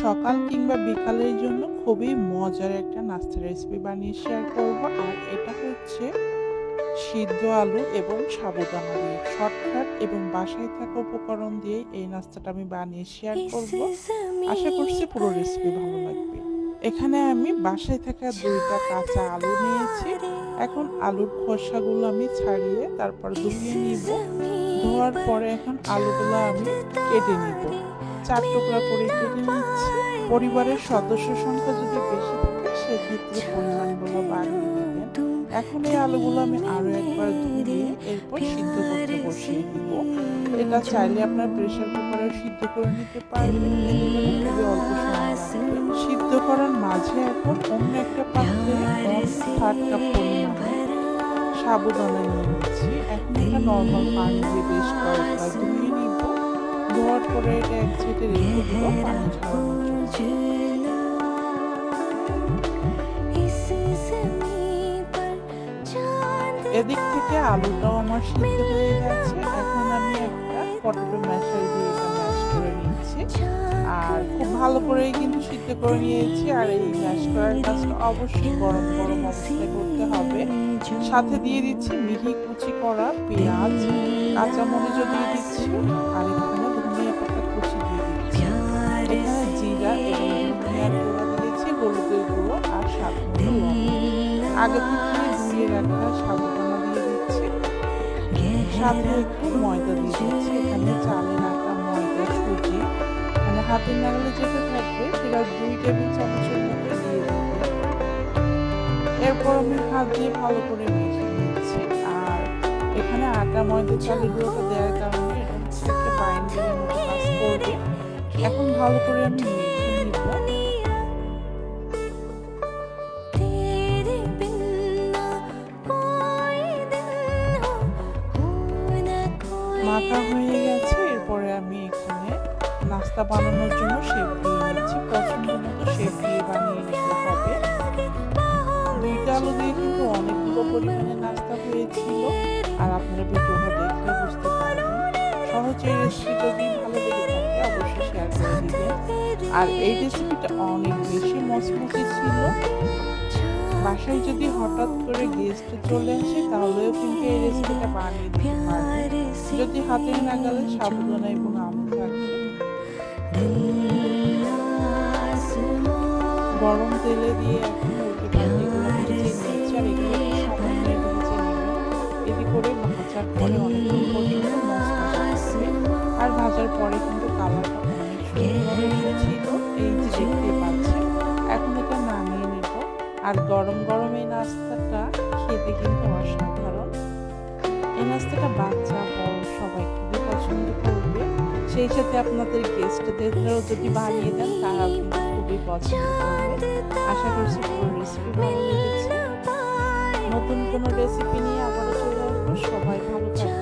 সকাল কিংবা বিকালের জন্য খুবই মজার একটা নাস্তা রেসিপি বানিয়ে শেয়ার করব। আর এটা হচ্ছে সিদ্ধ আলু এবং সাবুদানা দিয়ে শর্টকাট এবং বাসায় থাকা উপকরণ দিয়ে এই নাস্তাটা আমি বানিয়ে শেয়ার করব। আশা করছি পুরো রেসিপি ভালো লাগবে। এখানে আমি বাসায় থাকা 2টা কাঁচা আলু নিয়েছি। এখন আলুর খোসাগুলো আমি ছাড়িয়ে তারপর ধুয়ে নিব। ধোয়ার পরে এখন আলুগুলো আমি কেটে নিব। 4 টুকরা করে কেটে নিচ্ছি। পরিবারের সদস্য সংখ্যা যদি বেশি থাকে সেক্ষেত্রে পরিমাণগুলো বাড়িয়ে দিবেন। এখন এই আলুগুলো আমি আরো একবার ধুয়ে এরপর সিদ্ধ করতে বসিয়ে দিব। এটা চাইলে আপনার প্রেসার কুকারে সিদ্ধ করে নিতে পারবেন, খুবই অল্প সময় লাগবে। সিদ্ধ করার মাঝে এখন অন্য একটা পাত্রে 1/3 কাপ পরিমাণে সাবুদানা নিয়ে নিচ্ছি। এখন এটা নর্মাল পানি দিয়ে বেশ কয়েকবার ধুয়ে নিব। ধোয়ার পরে এটা এক সাইডে রেখে দিব পানি ঝরানোর জন্য। এদিক থেকে আলুটাও আমার সিদ্ধ হয়ে গেছে। এখন আমি একটা পটেটো ম্যাশার দিয়ে এটা ম্যাশ করে নিচ্ছি। আর খুব ভালো করে কিন্তু সিদ্ধ করে নিয়েছি। আর এই ম্যাশ করার কাজটা অবশ্যই গরম গরম অবস্থায় করতে হবে। সাথে দিয়ে দিচ্ছি মিহি কুচি করা পেঁয়াজ, কাঁচামরিচও দিয়ে দিচ্ছি। আর এখানে ধনিয়া পাতা কুচি দিয়ে দিচ্ছি। এখানে জিরা এবং ধনিয়ার গুঁড়া দিয়েছি, হলুদের গুঁড়ো আর স্বাদ মতো লবণ। আগে থেকে ধুয়ে রাখা সাবুদানা দিয়ে দিচ্ছি। সাথে একটু ময়দা দিয়ে দিচ্ছি। এখানে চালের আটা, ময়দা, সুজি, মানে হাতের নাগালে যেটা থাকবে সেটা 2 টেবিল চামচের মতো দিয়ে দিচ্ছি। এরপর আমি হাত দিয়ে ভালো করে মিশিয়ে নিচ্ছি। আর এখানে আটা, ময়দা, চালের গুঁড়োটা দেওয়ার কারণে এটা হচ্ছে একটা বাইন্ডিংয়ের মতো কাজ করবে। এখন ভালো করে আমি মিশিয়ে নিব। মাখা হয়ে গেছে। এরপরে আমি এখানে নাস্তা বানানোর জন্য শেপ দিয়ে নিচ্ছি। পছন্দ মতো শেপ দিয়ে বানিয়ে নিতে হবে। 2টা আলু দিয়ে কিন্তু অনেকগুলো পরিমাণে নাস্তা হয়েছিল। আর আপনারা ভিডিওটা দেখলে বুঝতে পারবেন। সহজে এই রেসিপি যদি ভালো লেগে থাকে অবশ্যই শেয়ার করে দিবেন। আর এই রেসিপিটা অনেক বেশি মচমচে ছিল। বাসায় যদি হঠাৎ করে গেস্ট চলে আসে তাহলেও কিন্তু এই রেসিপিটা বানিয়ে দিতে পারবেন, যদি হাতের নাগালে সাবুদানা এবং আলু থাকে। গরম তেলে দিয়ে এখন উল্টে পাল্টে এগুলো ভেজে নিচ্ছি। আর এগুলো সামান্য ভেজে নেবেন। এতে করে ভাজার পরে অনেকক্ষণ পর্যন্ত মচমচে হবে। আর ভাজার পরে কিন্তু কালারটা অনেক সুন্দর এসেছিল, এই যে দেখতে পাচ্ছেন। এখন এটা নামিয়ে নেব। আর গরম গরম এই নাস্তাটা খেতে কিন্তু অসাধারণ। এই নাস্তাটা বাচ্চা বড় সবাই খুবই পছন্দ করবে। সেই সাথে আপনাদের গেস্টদেরও যদি বানিয়ে দেন তারাও কিন্তু খুবই পছন্দ করবে। আশা করছি পুরো রেসিপি ভালো লেগেছে। নতুন কোনো রেসিপি নিয়ে আবারও চলে আসবো। সবাই ভালো থাকবে।